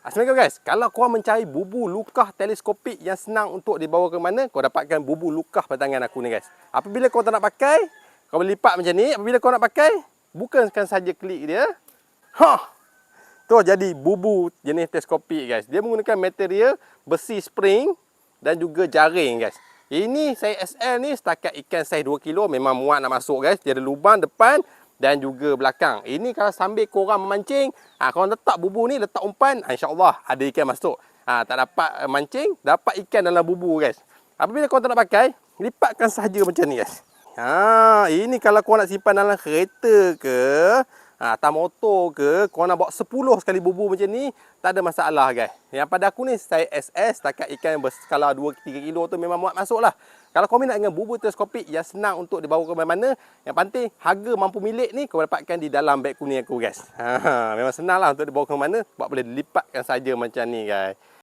Assalamualaikum guys. Kalau korang mencari bubu lukah teleskopik yang senang untuk dibawa ke mana, kau dapatkan bubu lukah pada tangan aku ni guys. Apabila kau tak nak pakai, kau boleh lipat macam ni. Apabila kau nak pakai, bukankan saja klik dia. Tu jadi bubu jenis teleskopik guys. Dia menggunakan material besi spring dan juga jaring guys. Ini saiz SL ni setakat ikan saiz 2 kilo memang muat nak masuk guys. Dia ada lubang depan dan juga belakang. Ini kalau sambil korang memancing, korang letak bubu ni, letak umpan, insya-Allah ada ikan masuk. Tak dapat mancing, dapat ikan dalam bubu guys. Apabila korang tak nak pakai, lipatkan sahaja macam ni guys. Ini kalau korang nak simpan dalam kereta ke, atas motor ke, korang nak bawa 10 sekali bubu macam ni, tak ada masalah guys. Yang pada aku ni saiz SS, setakat ikan yang berskala 2-3 kilo tu memang muat masuk lah. Kalau kau minat dengan bubu teleskopik yang senang untuk dibawa ke mana-mana, yang penting harga mampu milik ni kau dapatkan di dalam beg kuning aku guys. Memang senang lah untuk dibawa ke mana, sebab boleh dilipatkan saja macam ni guys.